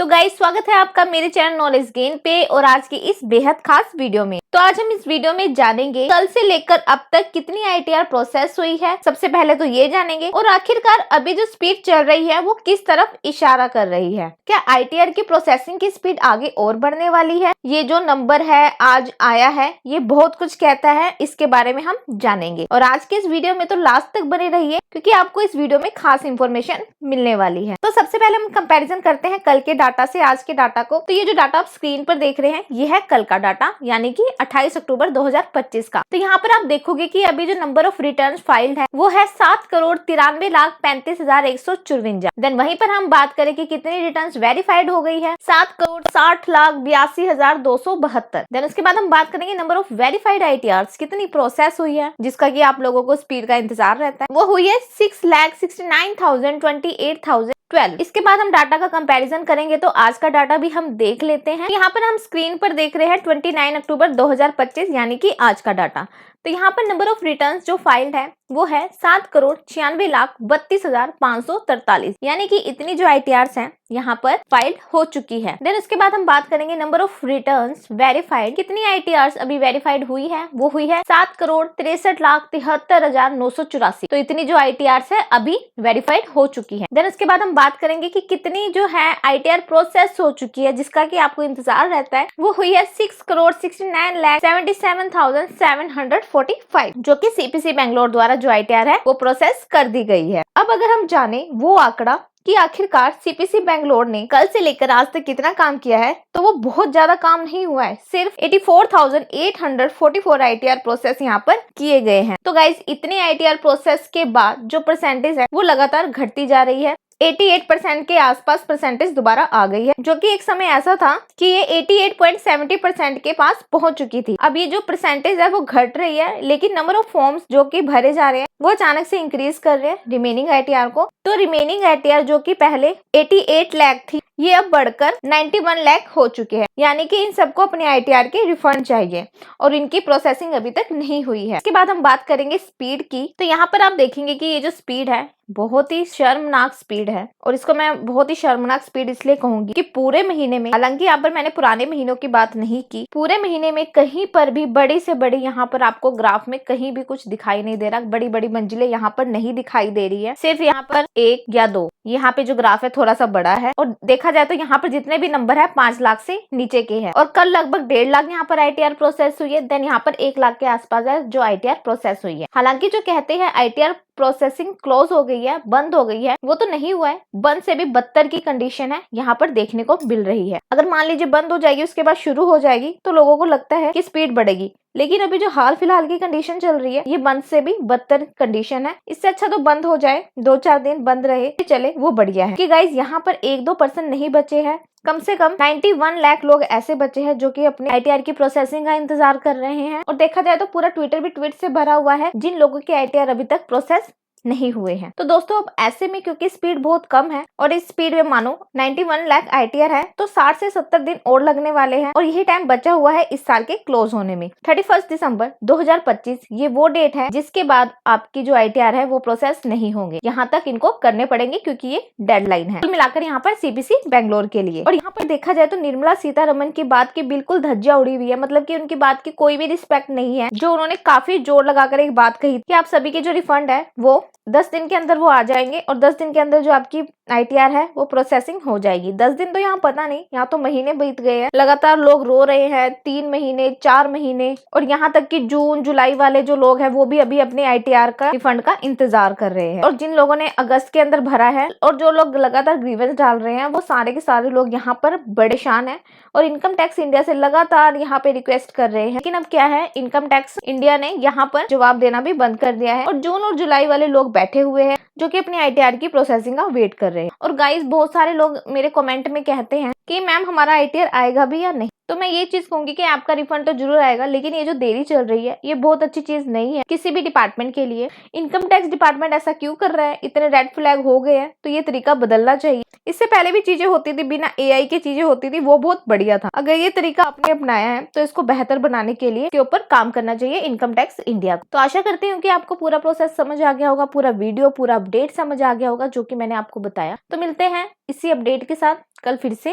तो गाइस स्वागत है आपका मेरे चैनल नॉलेज गेन पे और आज की इस बेहद खास वीडियो में। तो आज हम इस वीडियो में जानेंगे कल से लेकर अब तक कितनी आईटीआर प्रोसेस हुई है। सबसे पहले तो ये जानेंगे और आखिरकार अभी जो स्पीड चल रही है वो किस तरफ इशारा कर रही है। क्या आईटीआर की प्रोसेसिंग की स्पीड आगे और बढ़ने वाली है? ये जो नंबर है आज आया है ये बहुत कुछ कहता है, इसके बारे में हम जानेंगे। और आज के इस वीडियो में तो लास्ट तक बने रहिए क्योंकि आपको इस वीडियो में खास इंफॉर्मेशन मिलने वाली है। तो सबसे पहले हम कंपैरिजन करते हैं कल के डाटा से आज के डाटा को। तो ये जो डाटा आप स्क्रीन पर देख रहे हैं ये है कल का डाटा, यानी कि 28 अक्टूबर 2025 का। तो यहाँ पर आप देखोगे कि अभी जो नंबर ऑफ रिटर्न फाइल्ड है वो है 7,93,35,154। देन वहीं पर हम बात करें कि कितनी रिटर्न्स वेरीफाइड हो गई है, 7,60,82,272। देन उसके बाद हम बात करेंगे नंबर ऑफ वेरीफाइड आईटीआर्स कितनी प्रोसेस हुई है, जिसका कि आप लोगों को स्पीड का इंतजार रहता है, वो हुई है 6,69,028,012। इसके बाद हम डाटा का कंपैरिजन करेंगे। तो आज का डाटा भी हम देख लेते हैं। यहाँ पर हम स्क्रीन पर देख रहे हैं 29 अक्टूबर 2025 यानी कि आज का डाटा। तो यहाँ पर नंबर ऑफ रिटर्न्स जो फाइल्ड है वो है 7,96,32,543, यानी कि इतनी जो आईटीआर्स हैं यहाँ पर फाइल हो चुकी है। देन उसके बाद हम बात करेंगे नंबर ऑफ रिटर्न्स वेरीफाइड कितनी आईटीआर्स अभी वेरीफाइड हुई है, वो हुई है 7,63,73,984। तो इतनी जो आईटीआर्स है अभी वेरीफाइड हो चुकी है। देन उसके बाद हम बात करेंगे कि कितनी जो है आईटीआर प्रोसेस हो चुकी है, जिसका कि आपको इंतजार रहता है, वो हुई है 6,69,77,745, जो कि सीपीसी बेंगलोर द्वारा जो आईटीआर है वो प्रोसेस कर दी गई है। अब अगर हम जाने वो आंकड़ा कि आखिरकार सीपीसी बेंगलोर ने कल से लेकर आज तक कितना काम किया है, तो वो बहुत ज्यादा काम नहीं हुआ है। सिर्फ 84,844 आईटीआर प्रोसेस यहाँ पर किए गए हैं। तो गाइज इतनी आईटीआर प्रोसेस के बाद जो परसेंटेज है वो लगातार घटती जा रही है। 88% के आसपास परसेंटेज दोबारा आ गई है, जो कि एक समय ऐसा था कि ये 88.70% के पास पहुंच चुकी थी। अब ये जो परसेंटेज है वो घट रही है, लेकिन नंबर ऑफ फॉर्म्स जो कि भरे जा रहे हैं वो अचानक से इंक्रीज कर रहे हैं रिमेनिंग आईटीआर को। तो रिमेनिंग आईटीआर जो कि पहले 88 लाख थी ये अब बढ़कर 91 लाख हो चुके हैं, यानी कि इन सबको अपने आईटीआर के रिफंड चाहिए और इनकी प्रोसेसिंग अभी तक नहीं हुई है। इसके बाद हम बात करेंगे स्पीड की। तो यहाँ पर आप देखेंगे कि ये जो स्पीड है बहुत ही शर्मनाक स्पीड है, और इसको मैं बहुत ही शर्मनाक स्पीड इसलिए कहूंगी कि पूरे महीने में, हालांकि यहाँ पर मैंने पुराने महीनों की बात नहीं की, पूरे महीने में कहीं पर भी बड़ी से बड़ी यहाँ पर आपको ग्राफ में कहीं भी कुछ दिखाई नहीं दे रहा। बड़ी बड़ी मंजिलें यहाँ पर नहीं दिखाई दे रही है, सिर्फ यहाँ पर 1 या 2 यहाँ पे जो ग्राफ है थोड़ा सा बड़ा है। और देखा जाए तो यहाँ पर जितने भी नंबर है 5 लाख से नीचे के हैं, और कल लगभग 1.5 लाख यहाँ पर आईटीआर प्रोसेस हुई है। देन यहाँ पर 1 लाख के आसपास है जो आईटीआर प्रोसेस हुई है। हालांकि जो कहते हैं आईटीआर प्रोसेसिंग क्लोज हो गई है, बंद हो गई है, वो तो नहीं हुआ है। बंद से भी बदतर की कंडीशन है यहाँ पर देखने को मिल रही है। अगर मान लीजिए बंद हो जाएगी उसके बाद शुरू हो जाएगी तो लोगों को लगता है कि स्पीड बढ़ेगी, लेकिन अभी जो हाल फिलहाल की कंडीशन चल रही है ये बंद से भी बदतर कंडीशन है। इससे अच्छा तो बंद हो जाए, 2-4 दिन बंद रहे चले, वो बढ़िया है। कि गाइज यहाँ पर 1-2% नहीं बचे हैं, कम से कम 91 लाख लोग ऐसे बचे हैं जो कि अपने आईटीआर की प्रोसेसिंग का इंतजार कर रहे हैं। और देखा जाए तो पूरा ट्विटर भी ट्वीट से भरा हुआ है जिन लोगों के आईटीआर अभी तक प्रोसेस नहीं हुए हैं। तो दोस्तों अब ऐसे में क्योंकि स्पीड बहुत कम है और इस स्पीड में मानो 91 लाख आईटीआर है, तो 60 से 70 दिन और लगने वाले हैं और यही टाइम बचा हुआ है इस साल के क्लोज होने में। 31 दिसंबर 2025 ये वो डेट है जिसके बाद आपकी जो आईटीआर है वो प्रोसेस नहीं होंगे। यहाँ तक इनको करने पड़ेंगे क्योंकि ये डेडलाइन है। कुल मिलाकर यहाँ पर सीपीसी बेंगलोर के लिए। और यहाँ पर देखा जाए तो निर्मला सीतारमन की बात की बिल्कुल धज्जियां उड़ी हुई है, मतलब कि उनकी बात की कोई भी रिस्पेक्ट नहीं है। जो उन्होंने काफी जोर लगाकर एक बात कही कि आप सभी के जो रिफंड है वो 10 दिन के अंदर वो आ जाएंगे और 10 दिन के अंदर जो आपकी आईटीआर है वो प्रोसेसिंग हो जाएगी। 10 दिन तो यहाँ पता नहीं, यहाँ तो महीने बीत गए हैं। लगातार लोग रो रहे हैं, 3 महीने 4 महीने, और यहाँ तक कि जून जुलाई वाले जो लोग हैं वो भी अभी अपने आईटीआर का रिफंड का इंतजार कर रहे हैं। और जिन लोगों ने अगस्त के अंदर भरा है और जो लोग लगातार ग्रीवेंस डाल रहे हैं वो सारे के सारे लोग यहाँ पर परेशान है और इनकम टैक्स इंडिया से लगातार यहाँ पे रिक्वेस्ट कर रहे हैं। लेकिन अब क्या है, इनकम टैक्स इंडिया ने यहाँ पर जवाब देना भी बंद कर दिया है और जून और जुलाई वाले लोग बैठे हुए हैं जो कि अपनी आईटीआर की प्रोसेसिंग का वेट कर रहे हैं। और गाइस बहुत सारे लोग मेरे कमेंट में कहते हैं कि मैम हमारा आईटीआर आएगा भी या नहीं। तो मैं ये चीज कहूंगी कि आपका रिफंड तो जरूर आएगा, लेकिन ये जो देरी चल रही है ये बहुत अच्छी चीज नहीं है किसी भी डिपार्टमेंट के लिए। इनकम टैक्स डिपार्टमेंट ऐसा क्यों कर रहा है, इतने रेड फ्लैग हो गए हैं, तो ये तरीका बदलना चाहिए। इससे पहले भी चीजें होती थी, बिना एआई की चीजें होती थी, वो बहुत बढ़िया था। अगर ये तरीका आपने अपनाया है तो इसको बेहतर बनाने के लिए के ऊपर काम करना चाहिए इनकम टैक्स इंडिया को। तो आशा करती हूँ कि आपको पूरा प्रोसेस समझ आ गया होगा, पूरा वीडियो पूरा अपडेट समझ आ गया होगा जो कि मैंने आपको बताया। तो मिलते हैं इसी अपडेट के साथ कल फिर से।